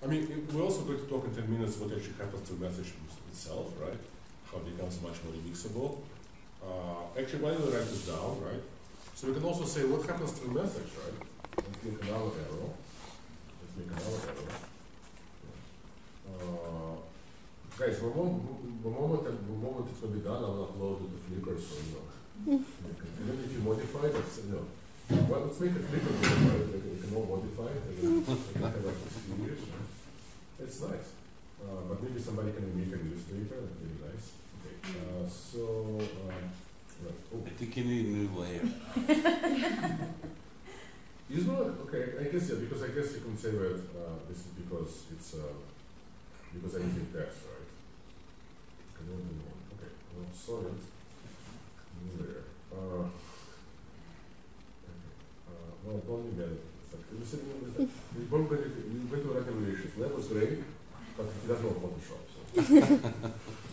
I mean, we're also going to talk in 10 minutes what actually happens to the message itself, right? How it becomes much more remixable. Actually, why don't we write this down, right? So we can also say what happens to the message, right? Let's make another arrow. Let's make another arrow. Guys, the moment it's going to be done, I'll upload it to Flickr, so you know. And then if you modify it, well, let's make a Flickr video, right? You can all modify it, and then you can have like this series, right? It's nice. But maybe somebody can make an illustrator, that's really nice. Okay, right. Oh. I think you need a new layer. Is not okay. I guess yeah, because I guess you can say that this is because it's because I using text, right? Okay. Well, sorry. New layer. Well, don't need that. We're going to write evaluations. Lev was great, but he doesn't know Photoshop.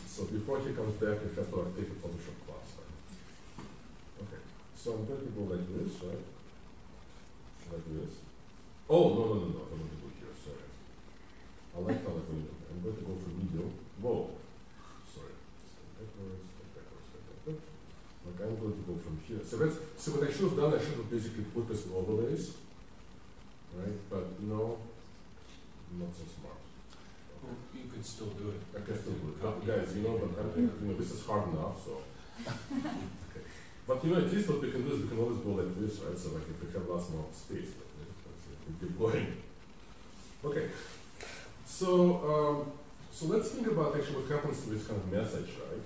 So before he comes back, he has to take a Photoshop class. Right? Okay. So I'm going to go like this, right? Like this. Oh, no. I'm going to go here, sorry. I like how I'm going to go for medium. Whoa. Sorry. Backwards. Like I'm going to go from here. So what I should have done, I should have basically put this in overlays. Right? But no, not so smart. Well, you could still do it. I can still do it. Guys, but this is hard enough, so. Okay. But at least what we can do is we can always go like this, right? So like if we have lots more space, we keep going. Okay. So let's think about actually what happens to this kind of message, right?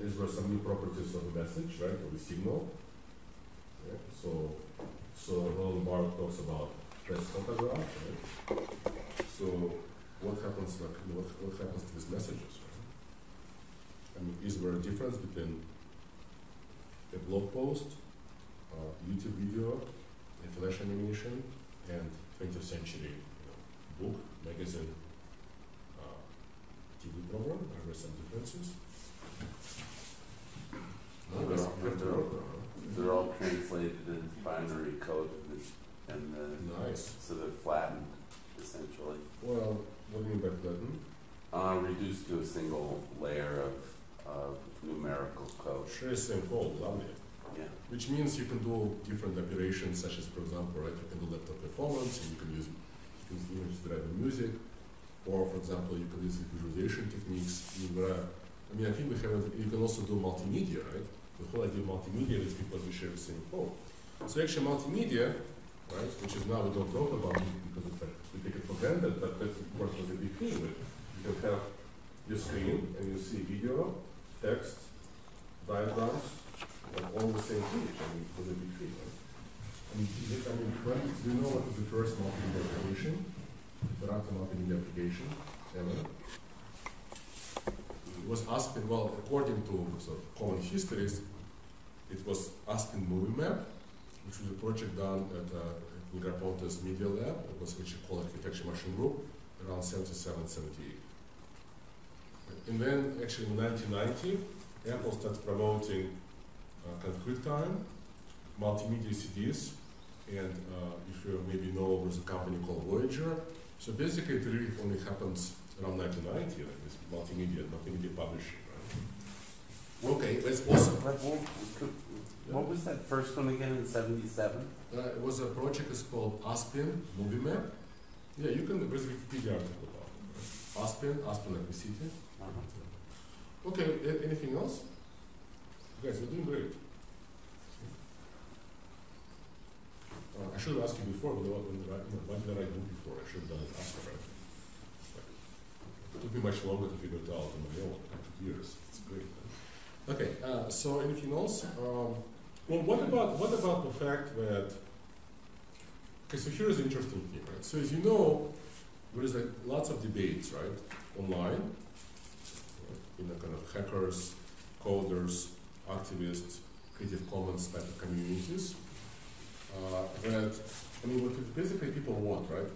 Is there some new properties of the message, right? Or the signal? Yeah. So Roland Barthes talks about press photograph, right? So what happens what happens to these messages, right? I mean, is there a difference between a blog post, YouTube video, a flash animation, and 20th century book, magazine, TV program? Are there some differences? They're all translated into binary code and nice. So they're flattened, essentially. Well, what do you mean by flattened? Reduced to a single layer of numerical code. Sure, same code, lovely. Yeah. Which means you can do different operations, such as, for example, right, you can do laptop performance, and you can use images driven music, or, for example, you can use visualization techniques. I think you can also do multimedia, right? The whole idea of multimedia is because we share the same code. So actually multimedia, right, which is now we don't talk about it because it's like, we take it for granted, but that's of course was a big thing. You can have your screen and you see video, text, diagrams, like all the same page. I mean, it was a big thing, right? Do you know what was the first multimedia application? The multimedia application ever? It was Aspin, well, according to sort of common histories, it was Aspin Movie Map, which was a project done at Igor Ponte's Media Lab. It was which called Architecture Machine Group around 77, 78. And then actually in 1990, Apple started promoting kind of QuickTime, multimedia CDs, and if you maybe know, there's a company called Voyager. So basically it really only happens around 1990, like this multimedia publishing, right? Okay, let's also... What was that first one again in 77? It was a project is called Aspin Movie Map. Yeah, you can, there's a Wikipedia article about it, right? Aspin like the city. Okay, anything else? Guys, we're doing great. I should have asked you before, but what did I do before? I should have done it after, right? It took me much longer to figure it out on my own. It took years. It's great. Right? Okay, so anything else? Well, what about the fact that, okay, so here's an interesting thing, right? So as you know, there is like lots of debates, right, online, in the kind of hackers, coders, activists, Creative Commons type of communities. What basically people want, right?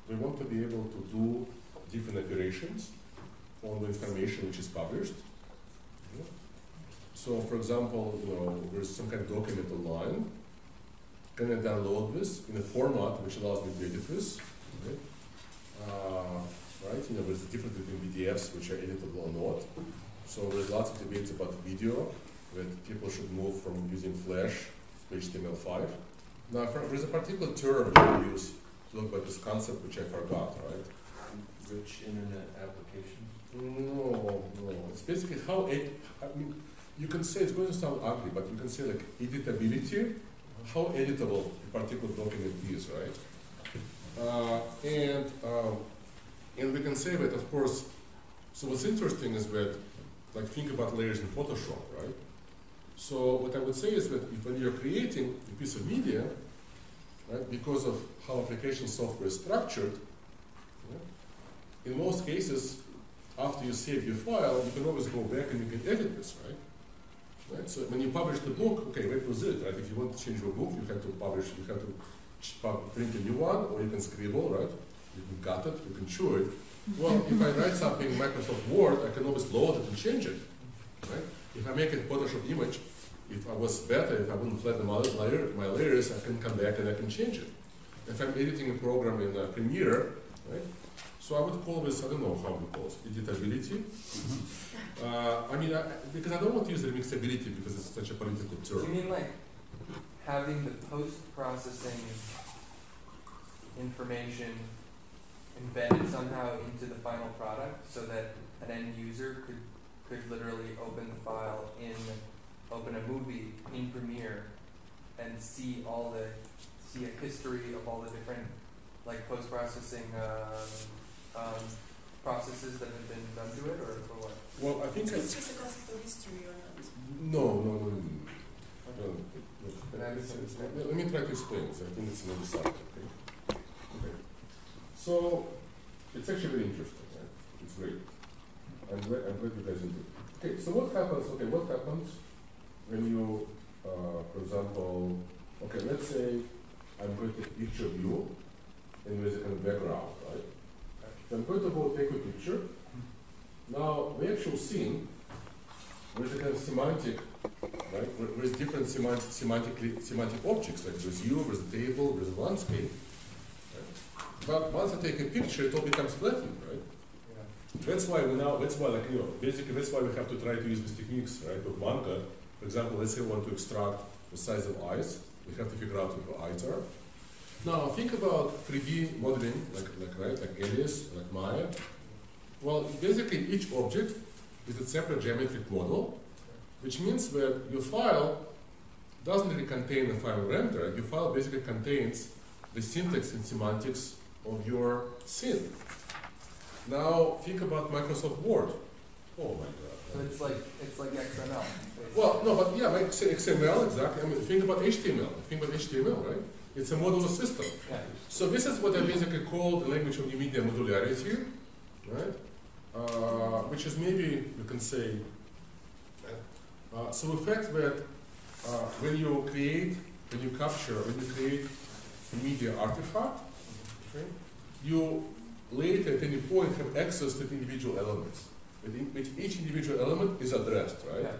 They want to be able to do different operations on the information which is published. So, for example, there's some kind of document online, can I download this in a format which allows me to edit this? Right? Right? You know, there's a difference between PDFs which are editable or not. So there's lots of debates about video, that people should move from using Flash to HTML5. Now, there's a particular term that we use to look at this concept which I forgot, right? Rich internet applications? No. It's basically how you can say, it's going to sound ugly, but you can say like editability, how editable a particular document is, right? And we can say that, of course, so what's interesting is that, like, think about layers in Photoshop, right? So what I would say is that if when you're creating a piece of media, right, because of how application software is structured, in most cases, after you save your file, you can always go back and you can edit this, right? So when you publish the book, okay, that was it, right? If you want to change your book, you have to publish, you have to print a new one, or you can scribble, right? You can cut it, you can chew it. Well, if I write something in Microsoft Word, I can always load it and change it, right? If I make a Photoshop image, if I was better, if I wouldn't flatten my layers, I can come back and I can change it. If I'm editing a program in Premiere, right? So I would call this, I don't know how we call it, editability. Because I don't want to use remixability because it's such a political term. Do you mean like having the post-processing information embedded somehow into the final product so that an end user could literally open the file open a movie in Premiere and see a history of all the different like post-processing processes that have been done to it, or what? Well, I think it's just a concept of history or not? No. Let me try to explain this. I think it's another subject. Okay. So it's actually very interesting, right? It's great. I'm glad you guys into it. Okay, so what happens when you, for example, okay, let's say I'm going to take a picture of you and there's a kind of background, right? So I'm going to go take a picture. Now, the actual scene, there's a kind of semantic, right? There's different semantic objects, like there's you, there's a table, there's a landscape. Right? But once I take a picture, it all becomes flattened, right? That's why basically that's why we have to try to use these techniques, right, of manga. For example, let's say we want to extract the size of eyes. We have to figure out what the eyes are. Now, think about 3D modeling, like Alias, like Maya. Well, basically each object is a separate geometric model, which means that your file doesn't really contain a final render. Your file basically contains the syntax and semantics of your scene. Now think about Microsoft Word. Oh my God! So it's like XML. Basically. Well, no, but yeah, like XML exactly. I mean, think about HTML. Think about HTML, right? It's a modular system. Yeah. So this is what I basically call the language of Multimedia modularity, right? Which is maybe you can say. So the fact that when you create a media artifact, okay, you later at any point have access to the individual elements. Which each individual element is addressed, right? Yeah.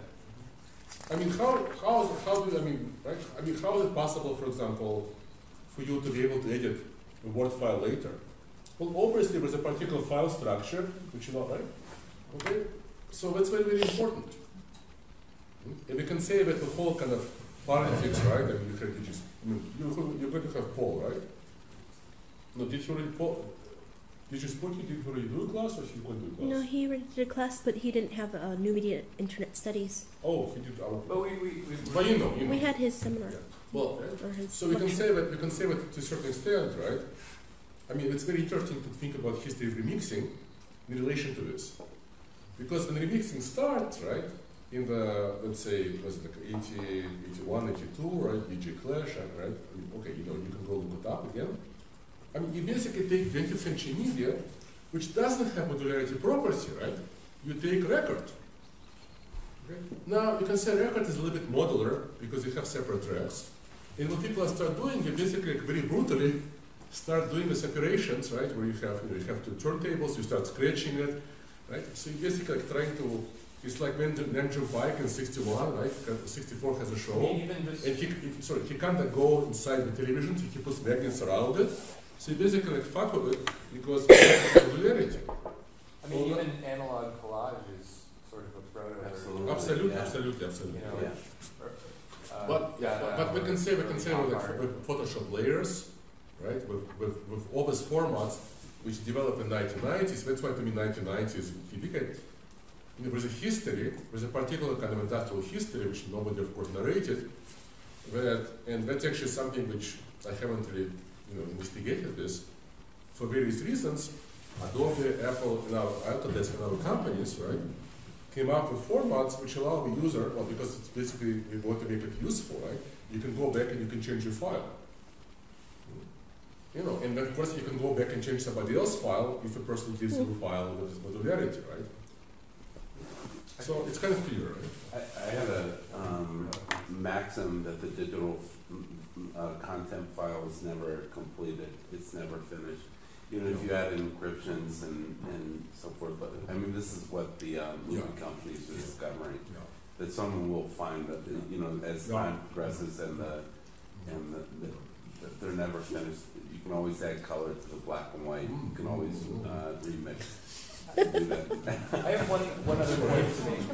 I mean, how is it possible, for example, for you to be able to edit a Word file later? Well, obviously there's a particular file structure which you know, right? Okay, so that's very, very important. And we can say that the whole kind of politics, right? I mean, you're going to have Paul, right? No, did you already Paul? Did you already do a class, or you going to do a class? No, he already did a class, but he didn't have New Media Internet Studies. Oh, he did our. But But you know. We had his seminar. Yeah. Well, or his so we can say that to a certain extent, right? I mean, it's very interesting to think about history of remixing in relation to this, because when remixing starts, right, in the let's say was it like 80, 81, 82, right, DJ Clash, right? I mean, okay, you can go look it up again. I mean, you basically take 20th century media, which doesn't have modularity property, right? You take record. Okay? Now, you can say record is a little bit modular because you have separate tracks. And what people start doing, you basically very brutally start doing the separations, right? Where you have two turntables, you start scratching it, right? So you basically trying to It's like when Joe Bike in 61, right? 64 has a show. I mean, even just And he can't go inside the television, so he puts magnets around it. So he basically like fuck with it because it's modularity. I mean, even analog collage is sort of a prototype. Absolutely. Absolutely. You know, Yeah. But we can say with Photoshop layers, right? With all these formats which developed in 1990s. That's why to me 1990s, if you look at, there's a history, there's a particular kind of industrial history which nobody of course narrated, and that's actually something which I haven't really investigated this for various reasons. Adobe, Apple, and our Autodesk and other companies, right, came up with formats which allow the user, well, because it's basically we want to make it useful, right? You can go back and you can change your file. And of course you can go back and change somebody else's file if a person gives you a file with this modularity, right? So it's kind of clear, right? I have a maxim that the digital content file is never completed. It's never finished. Even if you add encryptions and so forth, but I mean, this is what the movie companies are discovering. That someone will find that, as time progresses and they're never finished. You can always add color to the black and white. You can always remix. Do that. I have one other point to make.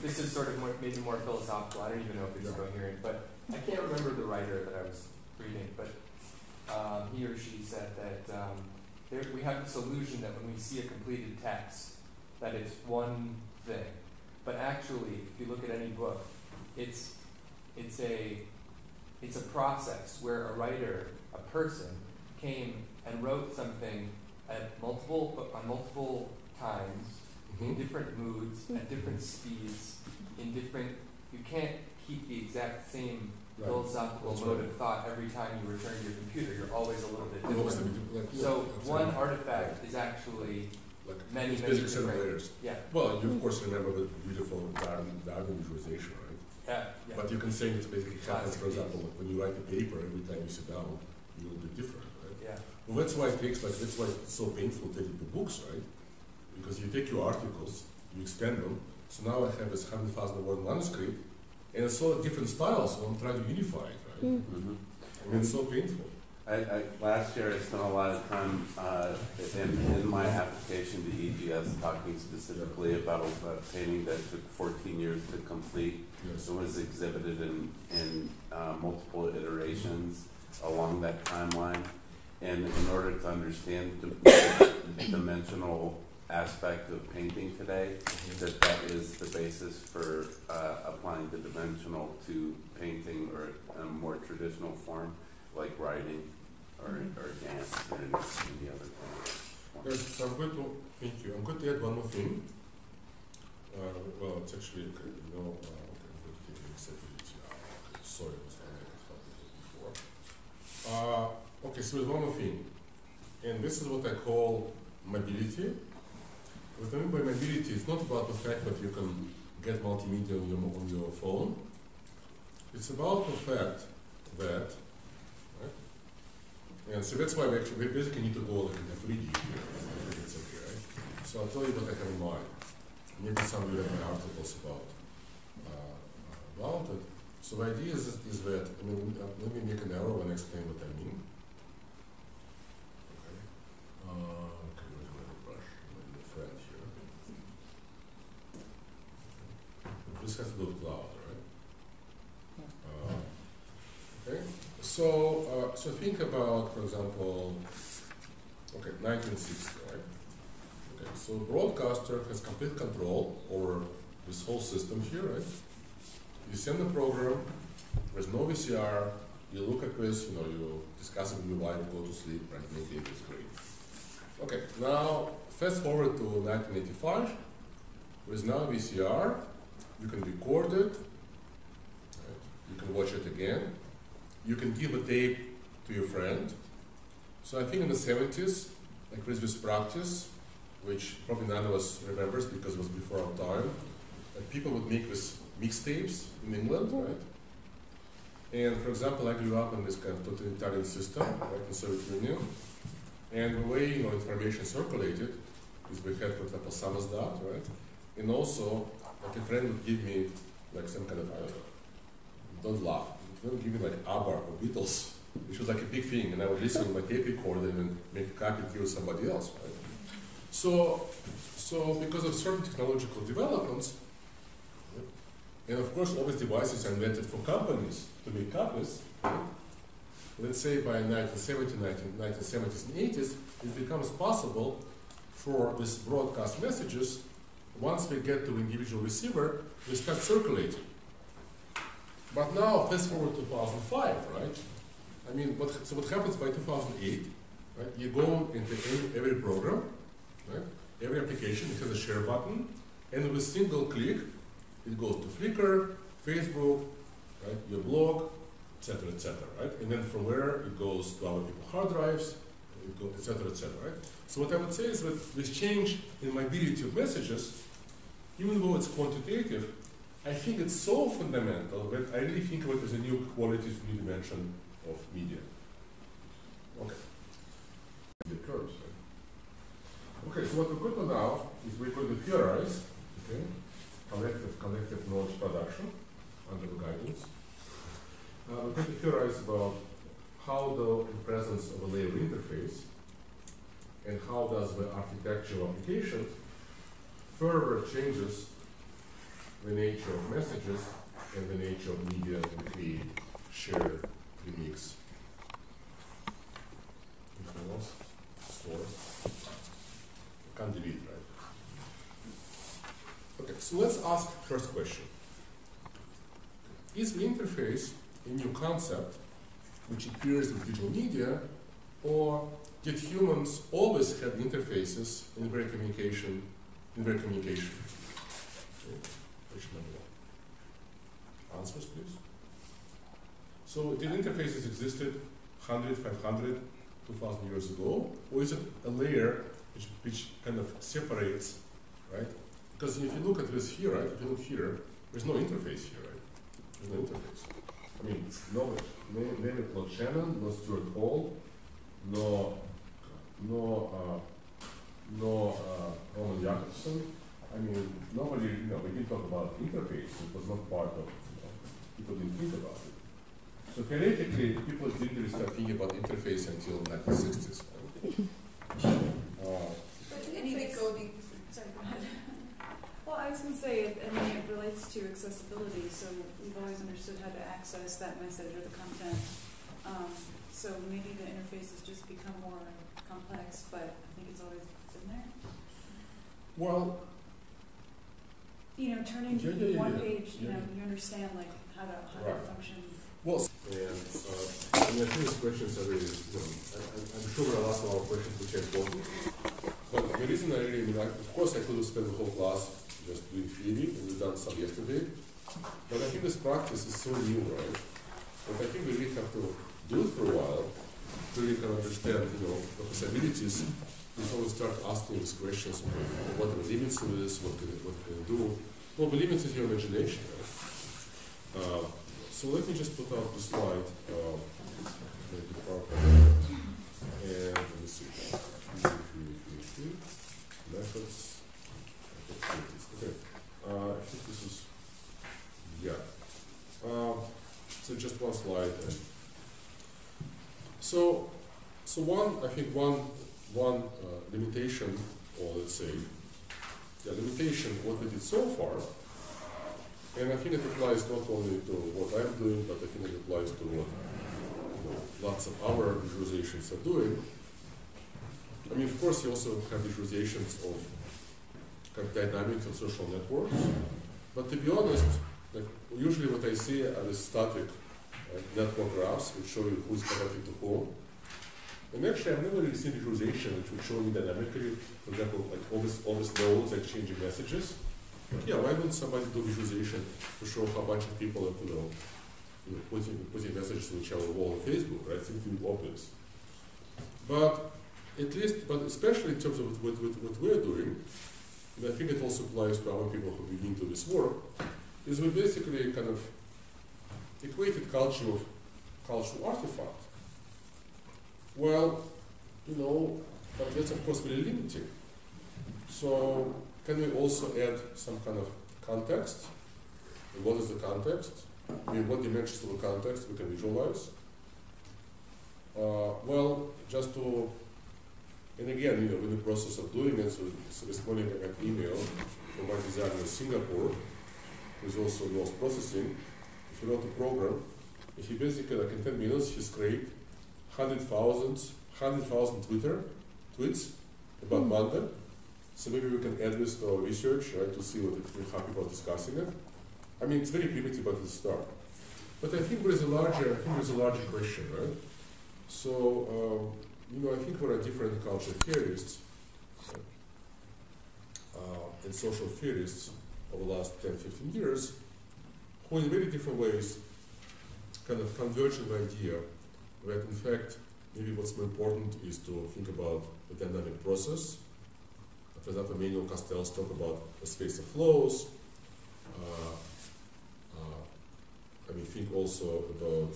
This is sort of maybe more philosophical. I don't even know if it's coherent, but I can't remember the writer that I was reading, but he or she said that we have this illusion that when we see a completed text, that it's one thing. But actually, if you look at any book, it's a process where a writer, a person, came and wrote something on multiple times, in different moods, at different speeds, you can't keep the exact same philosophical mode of thought every time you return to your computer. You're always a little bit different. So one artifact is actually many different layers. Yeah. Well, you of course remember the beautiful Darwin visualization, right? Yeah. But you can say it basically happens, for example, when you write a paper, every time you sit down, you will be different, right? Yeah. Well, that's why it's so painful to edit the books, right? Because you take your articles, you extend them. So now I have this 100,000 word manuscript, and it's all different styles, so I'm trying to unify it, right? I mean, it's so painful. Last year I spent a lot of time in my application to EGS talking specifically about a painting that took 14 years to complete. Yes. It was exhibited in multiple iterations along that timeline. And in order to understand the dimensional aspect of painting today, that is the basis for applying the dimensional to painting or a more traditional form like writing or dance or any other form. Yes, so I'm going to, thank you. I'm going to add one more thing. Well, it's actually, okay, okay, I'm going to take Editability out. Sorry, I was not before. Okay, so there's one more thing. And this is what I call mobility. What I mean by mobility, it's not about the fact that you can get multimedia on your phone. It's about the fact that, and so that's why we basically need to go like into 3D here. I think it's okay, right? So I'll tell you what I have in mind. Maybe some of you read my articles about it. So the idea is that, I mean, let me make an arrow and explain what I mean. Okay. Okay, where's my brush? My friend here. Okay. This has to do with cloud, right? Okay. So think about, for example, 1960, right? Okay, so broadcaster has complete control over this whole system here, right? You send the program, there's no VCR, you look at this, you discuss it with your wife, go to sleep, right? Maybe it's great. Okay, now fast forward to 1985, there's now a VCR, you can record it, right? You can watch it again. You can give a tape to your friend. So I think in the 70s, like there's this practice, which probably none of us remembers because it was before our time, that people would make this mixtapes in England, right? And for example, I grew up in this kind of totalitarian system, right, in the Soviet Union. And the way information circulated is we had, for example, samizdat, right? And also like a friend would give me like some kind of, I don't know, don't laugh, he would give me like ABBA or Beatles, which was like a big thing, and I would listen with my tape recorder and then make a copy and give it to somebody else, right? So because of certain technological developments, and of course all these devices are invented for companies to make copies, right? Let's say by 1970s and 80s, it becomes possible for these broadcast messages, once they get to the individual receiver, they start circulating. But now, fast forward to 2005, right? I mean, so what happens by 2008, right? You go into every program, right? Every application, it has a share button, and with a single click, it goes to Flickr, Facebook, right? Your blog, etc., right? And then from where it goes to other people's hard drives, it goes, etc., right? So what I would say is that this change in mobility of messages, even though it's quantitative, I think it's so fundamental that I really think of it as a new quality, new dimension of media. Okay. The curves, right? Okay, so what we're going to now is we're going to theorize, okay, collective knowledge production under the guidance. We're going to theorize about how the presence of a layer interface and how does the architecture of applications further changes the nature of messages and the nature of media and create shared remix. Anything else? Store. Can't delete, right? Okay, so let's ask first question. Is the interface a new concept which appears in digital media, or did humans always have interfaces in their communication? Okay. Question number one. Answers, please. So did interfaces existed 100, 500, 2,000 years ago, or is it a layer which kind of separates, right? Because if you look at this here, right, if you look here, there's no interface here, right? There's no interface. I mean, name it not Shannon, no Stuart Hall, no Roman Jakobson. I mean, nobody, we didn't talk about interface. It was not part of, people didn't think about it. So theoretically, people didn't really start thinking about interface until the 1960s. But any decoding, sorry, go ahead. Well, I was going to say, it relates to accessibility, so we've always understood how to access that message or the content. So maybe the interface has just become more complex, but I think it's always been there. Well, turning one page, you understand like how to function. Well, and I think these questions are really, I'm sure there are lots of other questions which are important. But the reason I really, of course I could have spent the whole class just doing theory, and we've done some yesterday. But I think this practice is so new, right? But I think we really have to do it for a while to really kind of understand, the possibilities before we start asking these questions. What are the limits of this? What can it do? Well, the limits is your imagination, right? So let me just put out the slide. And let me see. Methods. Okay. I think this is, so just one slide. So one limitation, or let's say, limitation what we did so far, and I think it applies not only to what I'm doing, but I think it applies to what lots of our visualizations are doing. I mean, of course, you also have visualizations of kind of dynamics of social networks, but to be honest, usually what I see are the static network graphs which show you who's connected to whom. And actually, I've never really seen visualization which would show me dynamically, for example, like all these nodes are changing messages. Yeah, why wouldn't somebody do visualization to show how a bunch of people are, putting messages which are all on Facebook, right? Seems to be obvious. But especially in terms of what we're doing, and I think it also applies to other people who begin to this work, is we basically kind of equated culture of cultural artifact. Well, but that's of course very limiting. So can we also add some kind of context. And what is the context? I mean, what dimensions of the context we can visualize? Well, just to, and again, you know, in the process of doing it, so this morning I got an email from my designer in Singapore, who's also knows processing. If you wrote a program, if you basically, like in 10 minutes, he scraped 100,000 Twitter tweets about manga. So maybe we can add this to our research, right, to see how people are discussing it. I mean, it's very primitive, but it's a start. But I think there is a larger question, right? So, you know, I think there are different cultural theorists and social theorists over the last 10, 15 years who in very different ways kind of converge on the idea that in fact, maybe what's more important is to think about the dynamic process. For example, Manuel Castells talk about the space of flows. I mean, think also about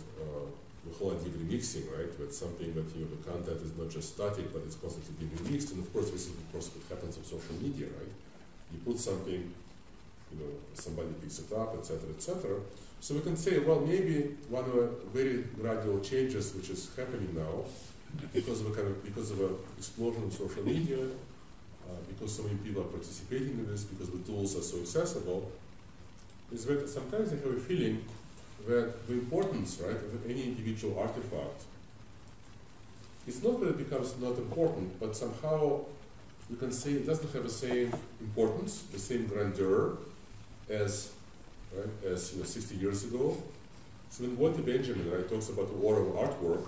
the whole idea of remixing, right? That's something that, you know, the content is not just static, but it's constantly being remixed. And of course, this is of course what happens on social media, right? You put something, you know, somebody picks it up, etc., etc. So we can say, well, maybe one of the very gradual changes which is happening now, because of an explosion of social media, because so many people are participating in this, because the tools are so accessible, is that sometimes I have a feeling that the importance, right, of any individual artifact, it's not that it becomes not important, but somehow you can say it doesn't have the same importance, the same grandeur as, right, as, you know, 60 years ago. So when Walter Benjamin, right, talks about the order of artwork,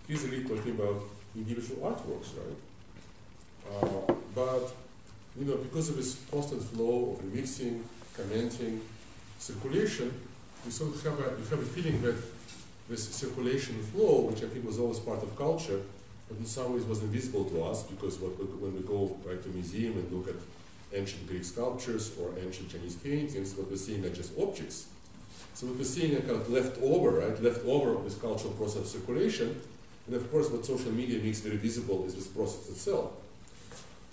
he's really talking about individual artworks, right? But, you know, because of this constant flow of remixing, commenting, circulation, you sort of have a feeling that this circulation flow, which I think was always part of culture, but in some ways was invisible to us, because when we go, right, to a museum and look at ancient Greek sculptures or ancient Chinese paintings, what we're seeing are just objects. So what we're seeing are kind of leftover of this cultural process of circulation. And of course, what social media makes very visible is this process itself.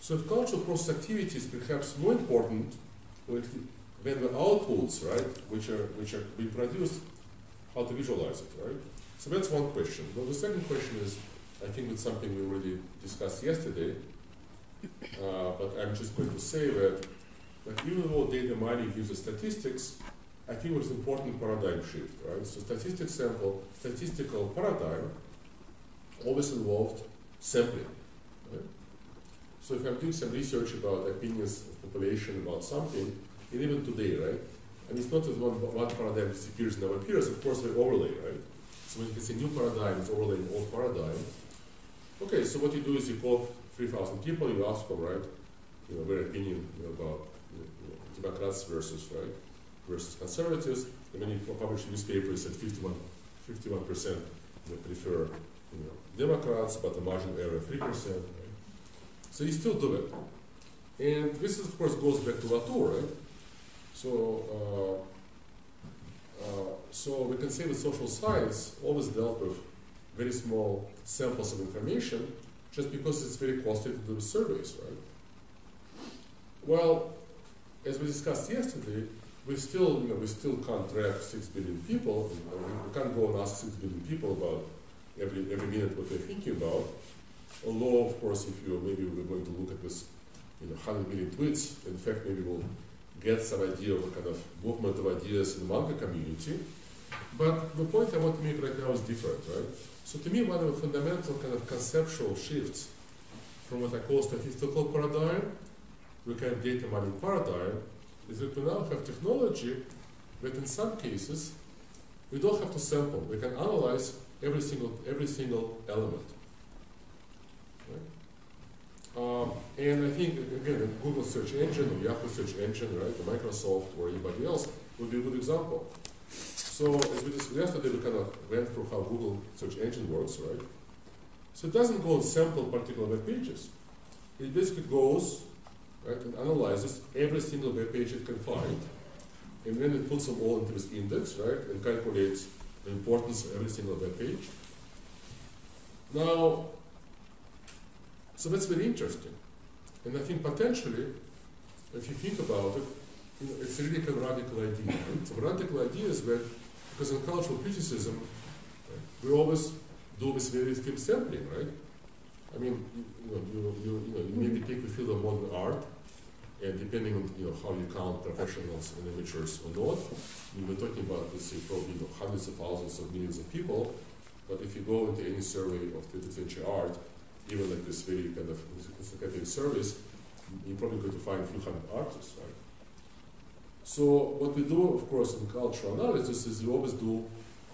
So the cultural process activity is perhaps more important than the outputs, right, which are being produced, how to visualize it, right? So that's one question. Well, the second question is, I think it's something we already discussed yesterday, but I'm just going to say that even though data mining uses statistics, I think it was an important paradigm shift, right? So statistical paradigm always involved sampling, right? So if I'm doing some research about opinions of population about something, and even today, right? And it's not that one paradigm disappears and never appears, of course they overlay, right? So when you can say new paradigm is overlaying old paradigm, okay, so what you do is you call 3,000 people, you ask them, right, you know, their opinion, you know, about, you know, Democrats versus conservatives, and then you publish newspapers that 51% prefer, you know, Democrats, but the marginal error 3%, right? So you still do it. And this, of course, goes back to Latour, right? So we can say that social science always dealt with very small samples of information just because it's very costly to do surveys, right? Well, as we discussed yesterday, we still can't track 6 billion people. You know, we can't go and ask 6 billion people about every minute what they're thinking about. Although, of course, maybe we're going to look at this, you know, 100 million tweets, in fact, maybe we'll get some idea of a kind of movement of ideas in the manga community. But the point I want to make right now is different, right? So to me, one of the fundamental kind of conceptual shifts from what I call statistical paradigm to kind of data mining paradigm is that we now have technology that in some cases we don't have to sample. We can analyze every single element. Right? And I think, again, the Google search engine or Yahoo search engine, right, or Microsoft or anybody else would be a good example. So as we discussed yesterday, we kind of went through how Google search engine works, right? So it doesn't go and sample particular web pages. It basically goes, right, and analyzes every single web page it can find, and then it puts them all into this index, right, and calculates the importance of every single web page. Now, so that's very interesting. And I think potentially, if you think about it, it's a really kind of radical idea. Right? So radical idea is that, because in cultural criticism, right, we always do this very thin sampling, right? I mean, you maybe take the field of modern art, and depending on how you count professionals and amateurs or not, we're talking about, let's say, probably hundreds of thousands of millions of people. But if you go into any survey of 20th century art, even like this very kind of investigative surveys, you're probably going to find a few hundred artists, right? So what we do, of course, in cultural analysis is we always do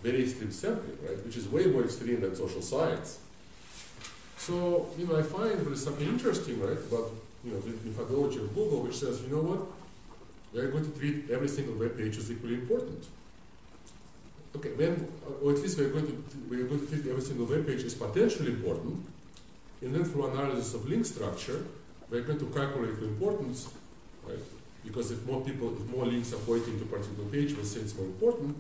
very extreme sampling, right? Which is way more extreme than social science. So, I find there is something interesting, right, about the methodology of Google, which says, you know what, we are going to treat every single web page as equally important. Okay, or at least we are going to treat every single web page as potentially important, and then through analysis of link structure, we are going to calculate the importance, right? Because if more links are pointing to a particular page, we'll say it's more important.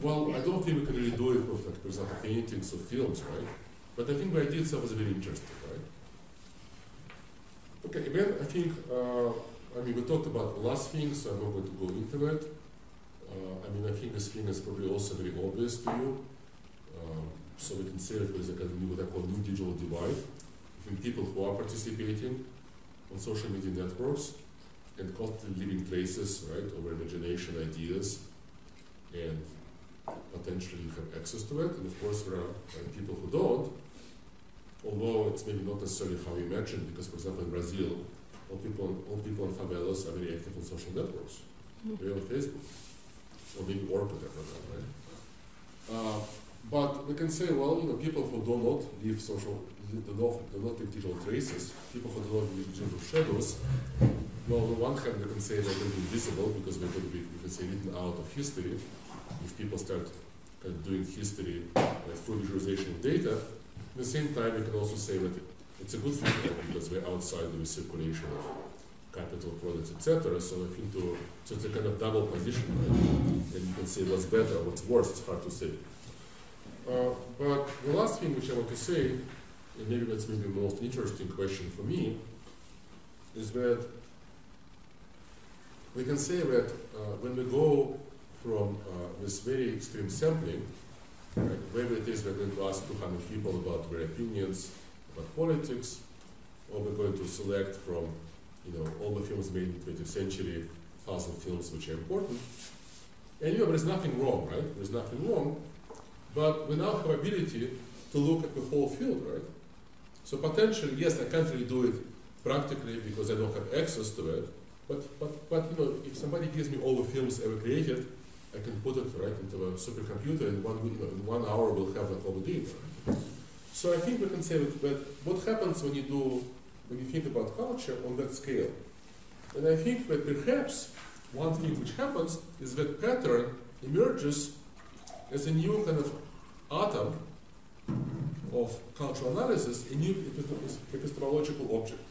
Well, I don't think we can really do it with, like, for example, paintings or films, right? But I think the idea itself is very interesting, right? Okay, then I think, we talked about the last thing, so I'm not going to go into it. I think this thing is probably also very obvious to you. So we can say that there is a kind of what I call new digital divide between people who are participating on social media networks and constantly leaving traces, right, over imagination, ideas, and potentially you have access to it. And of course, there are people who don't, although it's maybe not necessarily how you imagine, because, for example, in Brazil, all people in favelas are very active on social networks. They're on Facebook, or maybe Orkut, right? But we can say, well, people who do not leave leave digital traces, people who do not leave digital shadows, well, on the one hand, we can say they're going to be invisible because they're going to be, we can say, written out of history. If people start kind of doing history through visualization of data, at the same time, we can also say that it's a good thing, right, because we're outside the circulation of capital products, etc. So I think so it's a kind of double position, right? And you can say what's better, what's worse. It's hard to say. But the last thing which I want to say, and maybe that's maybe the most interesting question for me, is that we can say that when we go from this very extreme sampling, right, whether it is we're going to ask 200 people about their opinions about politics, or we're going to select from all the films made in the 20th century, 1,000 films which are important, and there's nothing wrong, right? There's nothing wrong. But we now have ability to look at the whole field, right? So potentially, yes, I can't really do it practically because I don't have access to it. But if somebody gives me all the films ever created, I can put it right into a supercomputer, and in 1 hour we'll have all the data. Right? So I think we can say that what happens when you think about culture on that scale, and I think that perhaps one thing which happens is that pattern emerges as a new kind of atom of cultural analysis, a new epistemological object.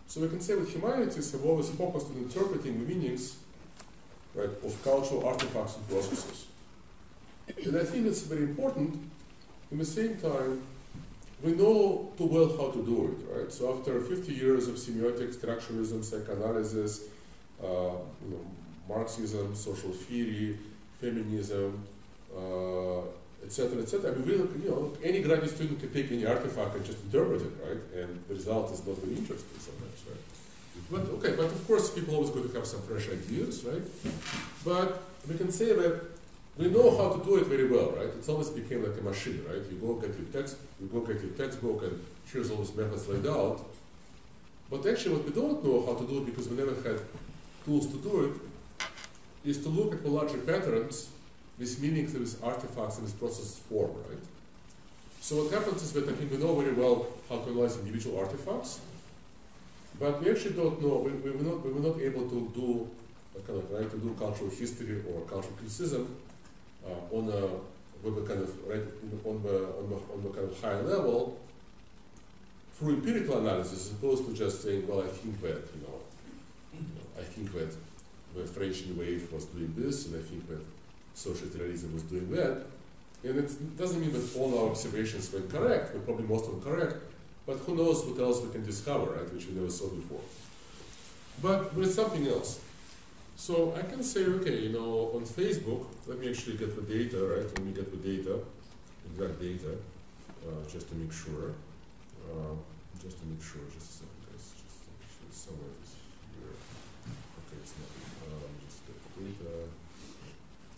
So we can say that humanities have always focused on interpreting the meanings, right, of cultural artifacts and processes. And I think it's very important. In the same time, we know too well how to do it, right? So after 50 years of semiotic structuralism, psychoanalysis, Marxism, social theory, feminism, etc., etc. I mean, really, any graduate student can take any artifact and just interpret it, right? And the result is not very interesting sometimes, right? But of course, people always going to have some fresh ideas, right? But we can say that we know how to do it very well, right? It's almost became like a machine, right? You go get your textbook, and here's all these methods laid out. But actually, what we don't know how to do it because we never had tools to do it, is to look at the larger patterns, these meanings that these artifacts and these processes form, right? So what happens is that I think we know very well how to analyze individual artifacts, but we actually don't know, we're not able to do to do cultural history or cultural criticism on the kind of high level through empirical analysis, as opposed to just saying, well, I think that the French New Wave was doing this, and I think that social realism was doing that. And it doesn't mean that all our observations were correct, but probably most of them correct, but who knows what else we can discover, right, which we never saw before. But there's something else. So I can say, okay, you know, on Facebook, let me actually get the data, right? Let me get the data, exact data, just to make sure. Just a second, guys. Just actually somewhere is here. Okay, it's not. Just get the data.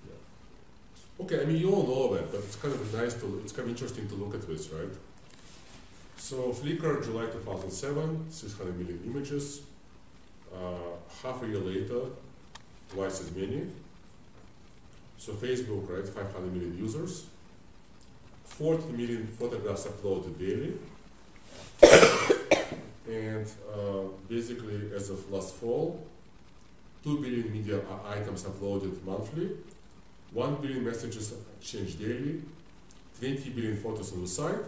Yeah. Okay, I mean, you all know that, but it's kind of nice to, it's kind of interesting to look at this, right? So Flickr, July 2007, 600 million images. Half a year later, twice as many. So Facebook, right, 500 million users. 40 million photographs uploaded daily. And basically, as of last fall, 2 billion media items uploaded monthly, 1 billion messages exchanged daily, 20 billion photos on the site.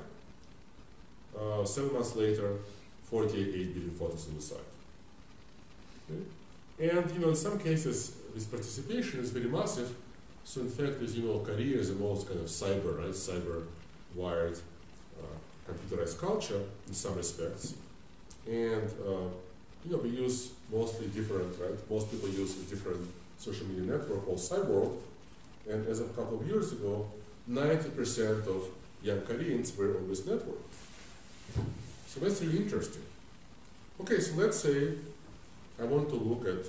7 months later, 48 billion photos on the site. Okay. And you know, in some cases, this participation is very massive. So in fact, as you know, Korea is the most kind of cyber, right, cyber-wired, computerized culture in some respects. And you know, we use mostly different, right? Most people use a different social media network called Cyborg. And as of a couple of years ago, 90% of young Koreans were on this network. So that's really interesting. Okay, so let's say I want to look at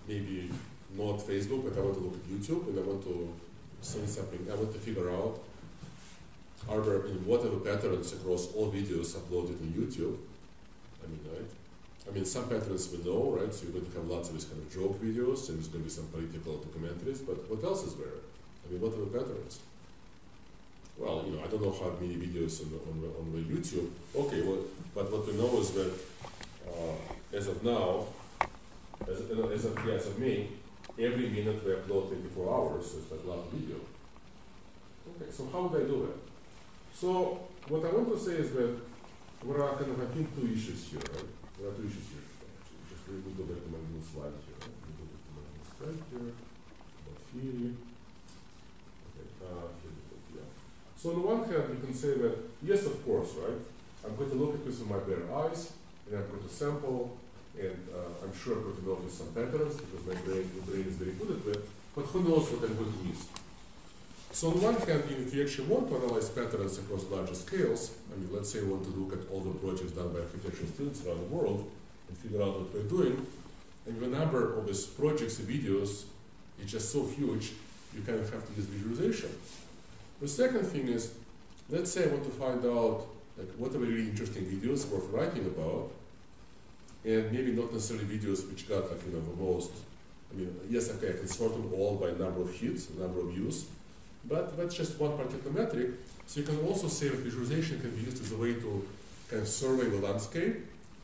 maybe not Facebook, but I want to look at YouTube, and I want to say something. I want to figure out, are there, what are the patterns across all videos uploaded on YouTube? I mean, right? I mean, some patterns we know, right? So you're going to have lots of these kind of joke videos, and there's going to be some political documentaries, but what else is there? I mean, what are the patterns? Well, you know, I don't know how many videos on the YouTube. Okay, well, but what we know is that as of now, as of May, every minute we upload 24 hours, so it's like a lot of video. Okay, so how would I do that? So what I want to say is that there are kind of, I think, two issues here, right? There are two issues here, actually. Just let me go back to my little slide here. Right? Let me go back to my little slide here. About theory. Okay, here we go, yeah. So on the one hand, you can say that, yes, of course, right? I'm going to look at this with my bare eyes, and I'm going to sample, and I'm sure I'm going to notice some patterns, because my brain is very good at that, but who knows what I'm going to miss. So on one hand, if you actually want to analyze patterns across larger scales, I mean, let's say you want to look at all the projects done by architecture students around the world and figure out what we're doing, and the number of these projects and videos is just so huge, you kind of have to use visualization. The second thing is, let's say I want to find out like what are the really interesting videos worth writing about, and maybe not necessarily videos which got like, you know, the most, I mean, yes, okay, I can sort them all by number of hits, number of views, but that's just one particular metric. So you can also say that visualization can be used as a way to kind of survey the landscape,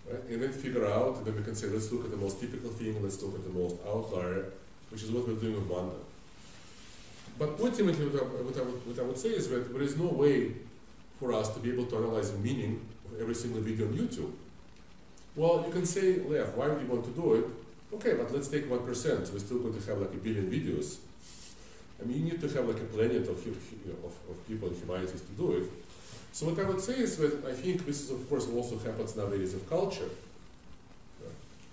right? And then figure out, and then we can say, let's look at the most typical thing, let's look at the most outlier, which is what we're doing with Wanda. But ultimately, what I would say is that there is no way for us to be able to analyze the meaning of every single video on YouTube. Well, you can say, Lev, why would you want to do it? Okay, but let's take 1%, so we're still going to have like a billion videos. I mean, you need to have like a planet of people in humanities to do it. So what I would say is that I think this is, of course, also happens nowadays of culture,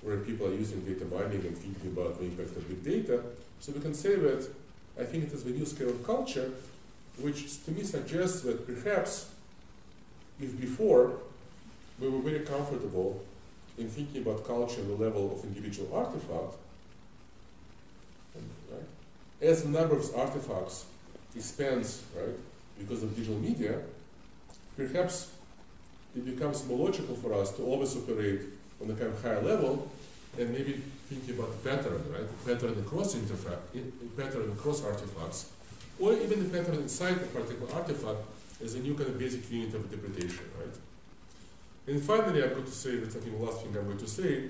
where people are using data mining and thinking about the impact of big data. So we can say that I think it is the new scale of culture, which to me suggests that perhaps if before we were very comfortable in thinking about culture on the level of individual artifact, right? As the number of artifacts expands, right, because of digital media, perhaps it becomes more logical for us to always operate on a kind of higher level and maybe thinking about the pattern, right, the pattern across artifacts, or even the pattern inside a particular artifact as a new kind of basic unit of interpretation, right? And finally, I'm going to say that I think the last thing I'm going to say,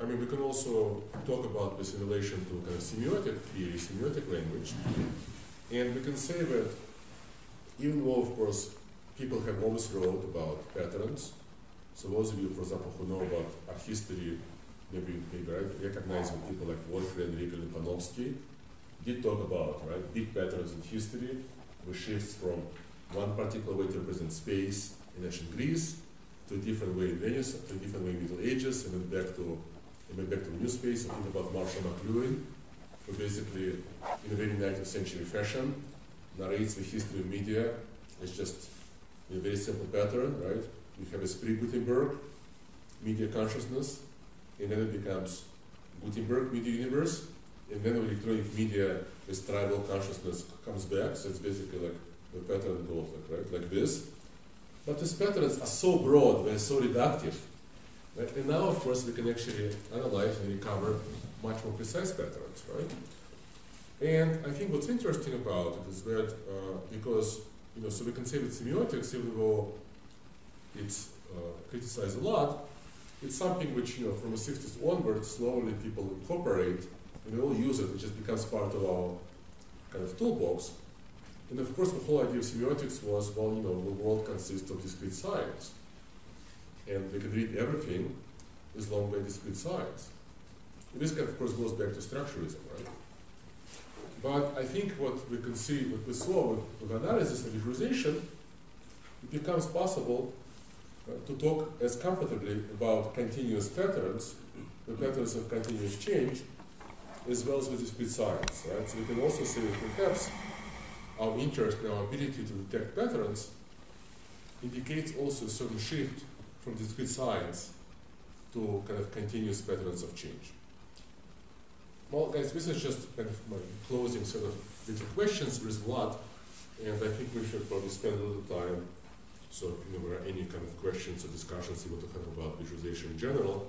I mean, we can also talk about this in relation to kind of semiotic theory, semiotic language. And we can say that even though, of course, people have always wrote about patterns, so those of you, for example, who know about art history, maybe recognize that people like Wolfgang, Riegel, and Panofsky did talk about, right, big patterns in history, with shifts from one particular way to represent space in ancient Greece to a different way in Venice, to a different way in Middle Ages, and then back to the new space. I think about Marshall McLuhan, who basically, in a very 19th century fashion, narrates the history of media. It's just in a very simple pattern, right? You have a pre-Gutenberg media consciousness, and then it becomes Gutenberg media universe, and then electronic media with tribal consciousness comes back. So it's basically like the pattern goes like this. But these patterns are so broad, they're so reductive. Right? And now, of course, we can actually analyze and recover much more precise patterns, right? And I think what's interesting about it is that because, so we can say that semiotics, even though it's criticized a lot, it's something which, from the 60s onwards, slowly people incorporate, and we all use it. It just becomes part of our kind of toolbox. And of course, the whole idea of semiotics was, well, the world consists of discrete science. And we can read everything as long as discrete science. And this, of course, goes back to structuralism, right? But I think what we can see, what we saw with analysis and visualization, it becomes possible to talk as comfortably about continuous patterns, the patterns of continuous change, as well as with discrete science, right? So we can also say that perhaps our interest and our ability to detect patterns indicates also a certain shift from discrete science to kind of continuous patterns of change. Well, guys, this is just kind of my closing sort of little questions. There is a lot, and I think we should probably spend a little time. So if there are any kind of questions or discussions you want to have about visualization in general,